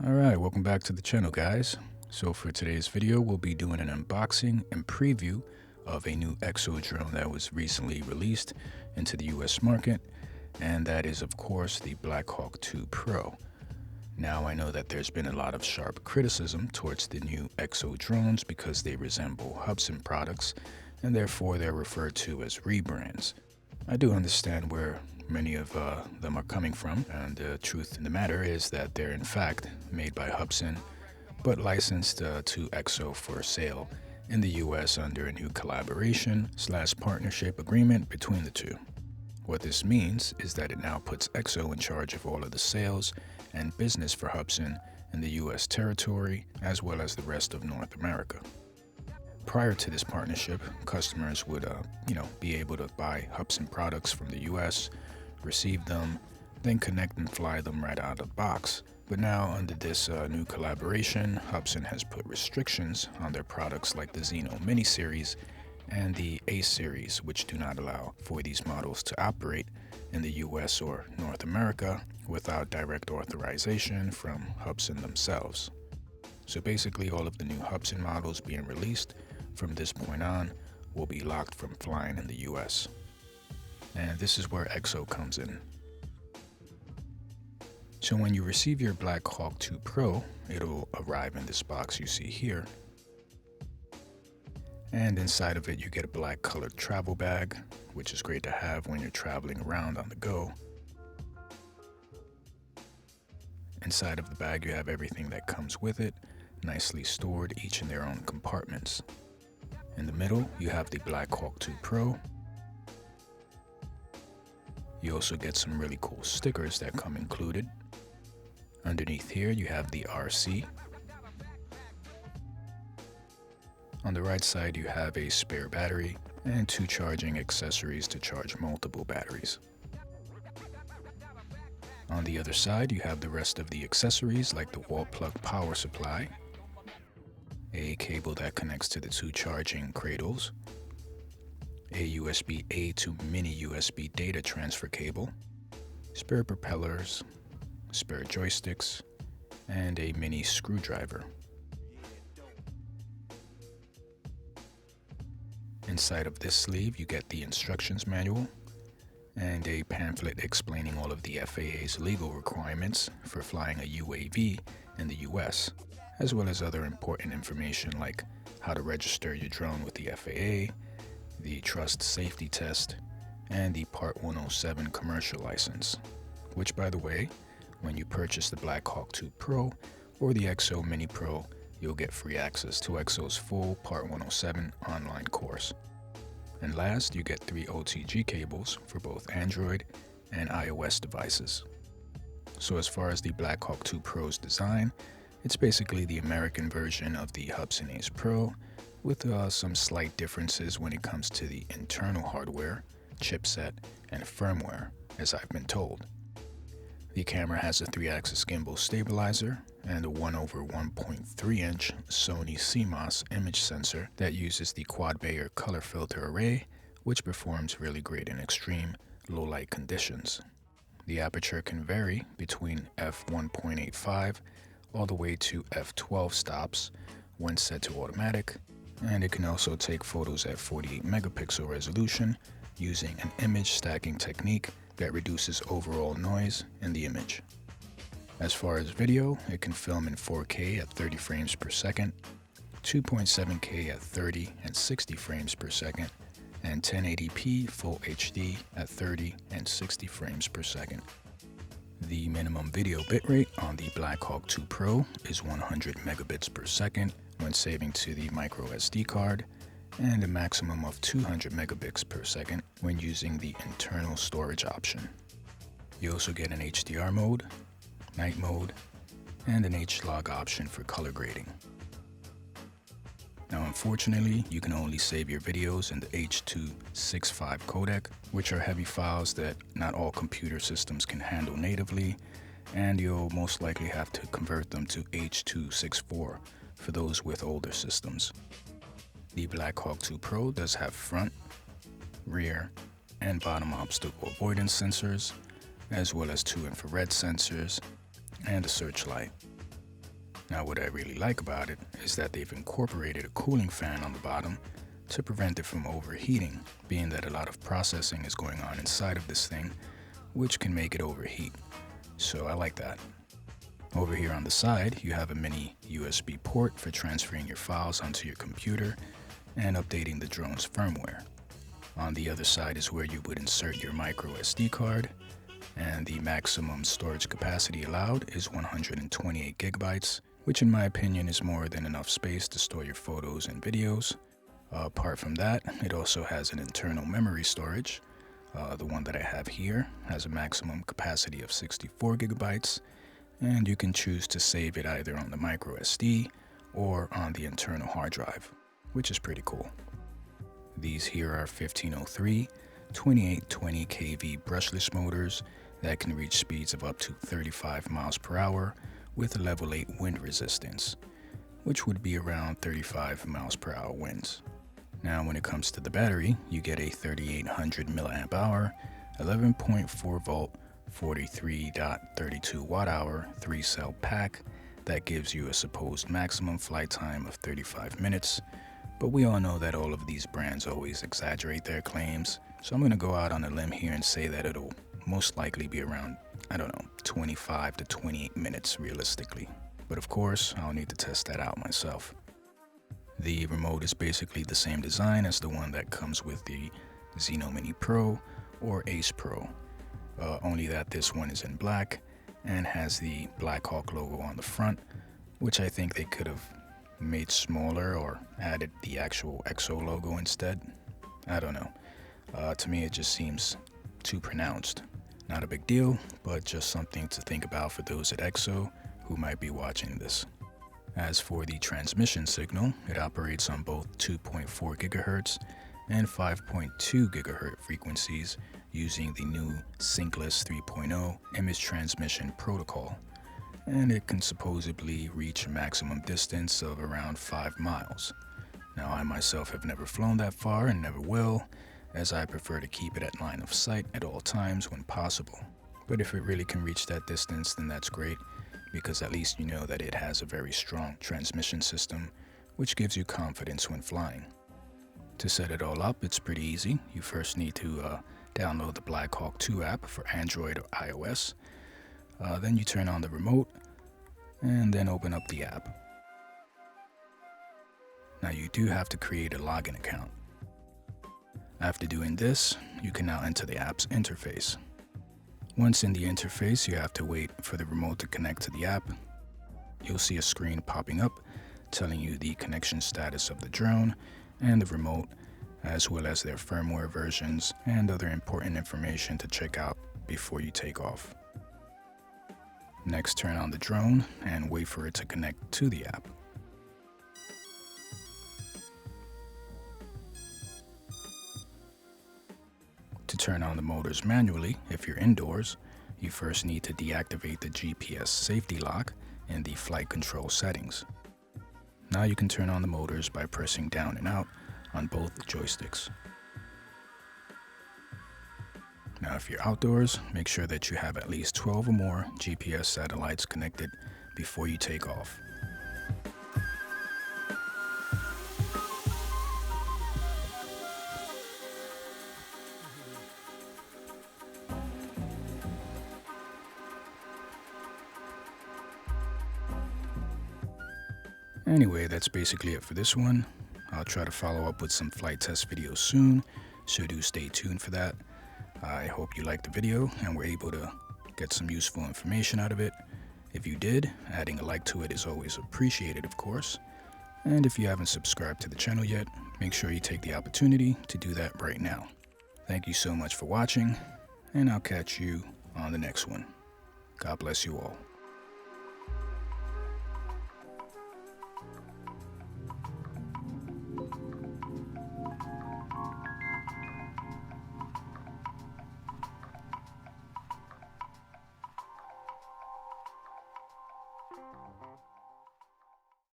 Alright, welcome back to the channel, guys. So for today's video, we'll be doing an unboxing and preview of a new EXO drone that was recently released into the US market, and that is of course the BlackHawk2 Pro. Now I know that there's been a lot of sharp criticism towards the new EXO drones because they resemble Hubsan products and therefore they're referred to as rebrands. I do understand where many of them are coming from, and the truth in the matter is that they're in fact made by Hubsan but licensed to EXO for sale in the US under a new collaboration/partnership agreement between the two. What this means is that it now puts EXO in charge of all of the sales and business for Hubsan in the US territory as well as the rest of North America. Prior to this partnership, customers would be able to buy Hubsan products from the US, receive them, then connect and fly them right out of the box. But now under this new collaboration, Hubsan has put restrictions on their products like the Xeno Mini Series and the A Series, which do not allow for these models to operate in the US or North America without direct authorization from Hubsan themselves. So basically all of the new Hubsan models being released from this point on will be locked from flying in the US. And this is where EXO comes in. So when you receive your BlackHawk2 Pro, it'll arrive in this box you see here. And inside of it you get a black colored travel bag, which is great to have when you're traveling around on the go. Inside of the bag you have everything that comes with it, nicely stored each in their own compartments. In the middle you have the BlackHawk2 Pro. You also get some really cool stickers that come included. Underneath here you have the RC. On the right side you have a spare battery and two charging accessories to charge multiple batteries. On the other side you have the rest of the accessories like the wall plug power supply, a cable that connects to the two charging cradles, a USB-A to mini USB data transfer cable, spare propellers, spare joysticks, and a mini screwdriver. Inside of this sleeve you get the instructions manual and a pamphlet explaining all of the FAA's legal requirements for flying a UAV in the US, as well as other important information like how to register your drone with the FAA, the Trust Safety Test, and the Part 107 commercial license, which by the way, when you purchase the BlackHawk2 Pro or the EXO Mini Pro, you'll get free access to EXO's full Part 107 online course. And last, you get 3 OTG cables for both Android and iOS devices. So as far as the BlackHawk2 Pro's design, it's basically the American version of the Hubsan Ace Pro, with some slight differences when it comes to the internal hardware, chipset, and firmware, as I've been told. The camera has a 3-axis gimbal stabilizer and a 1/1.3-inch Sony CMOS image sensor that uses the quad-Bayer color filter array, which performs really great in extreme low-light conditions. The aperture can vary between f1.85 all the way to f12 stops when set to automatic, and it can also take photos at 48 megapixel resolution using an image stacking technique that reduces overall noise in the image. As far as video, it can film in 4K at 30 frames per second, 2.7K at 30 and 60 frames per second, and 1080p Full HD at 30 and 60 frames per second. The minimum video bitrate on the BlackHawk2 Pro is 100 megabits per second when saving to the micro SD card, and a maximum of 200 megabits per second when using the internal storage option. You also get an HDR mode, night mode, and an HLOG option for color grading. Now unfortunately, you can only save your videos in the H.265 codec, which are heavy files that not all computer systems can handle natively, and you'll most likely have to convert them to H.264 for those with older systems. The BlackHawk2 Pro does have front, rear, and bottom obstacle avoidance sensors, as well as 2 infrared sensors and a Searchlight. Now what I really like about it is that they've incorporated a cooling fan on the bottom to prevent it from overheating, being that a lot of processing is going on inside of this thing, which can make it overheat. So I like that. Over here on the side, you have a mini USB port for transferring your files onto your computer and updating the drone's firmware. On the other side is where you would insert your micro SD card, and the maximum storage capacity allowed is 128 gigabytes, which in my opinion is more than enough space to store your photos and videos. Apart from that, it also has an internal memory storage. The one that I have here has a maximum capacity of 64 gigabytes, and you can choose to save it either on the micro SD or on the internal hard drive, which is pretty cool. These here are 1503 2820 kV brushless motors that can reach speeds of up to 35 miles per hour with a level 8 wind resistance, which would be around 35 miles per hour winds. Now when it comes to the battery, you get a 3800 milliamp hour, 11.4 volt, 43.32 watt hour 3-cell pack that gives you a supposed maximum flight time of 35 minutes, but we all know that all of these brands always exaggerate their claims, so I'm going to go out on a limb here and say that it'll most likely be around, 25 to 28 minutes realistically. But of course, I'll need to test that out myself. The remote is basically the same design as the one that comes with the Xeno Mini Pro or Ace Pro, only that this one is in black and has the BlackHawk logo on the front, which I think they could have made smaller or added the actual EXO logo instead. I don't know. To me it just seems too pronounced. Not a big deal, but just something to think about for those at EXO who might be watching this. As for the transmission signal, it operates on both 2.4 GHz and 5.2 GHz frequencies using the new Synkless 3.0 image transmission protocol, and it can supposedly reach a maximum distance of around 5 miles. Now I myself have never flown that far and never will, as I prefer to keep it at line of sight at all times when possible. But if it really can reach that distance, then that's great, because at least you know that it has a very strong transmission system, which gives you confidence when flying. To set it all up, it's pretty easy. You first need to download the BlackHawk2 app for Android or iOS. Then you turn on the remote and then open up the app. Now you do have to create a login account. After doing this, you can now enter the app's interface. Once in the interface, you have to wait for the remote to connect to the app. You'll see a screen popping up telling you the connection status of the drone and the remote, as well as their firmware versions and other important information to check out before you take off. Next, turn on the drone and wait for it to connect to the app. To turn on the motors manually, if you're indoors, you first need to deactivate the GPS safety lock in the flight control settings. Now you can turn on the motors by pressing down and out on both joysticks. Now if you're outdoors, make sure that you have at least 12 or more GPS satellites connected before you take off. Anyway, that's basically it for this one. I'll try to follow up with some flight test videos soon, so do stay tuned for that. I hope you liked the video and were able to get some useful information out of it. If you did, adding a like to it is always appreciated, of course. And if you haven't subscribed to the channel yet, make sure you take the opportunity to do that right now. Thank you so much for watching, and I'll catch you on the next one. God bless you all.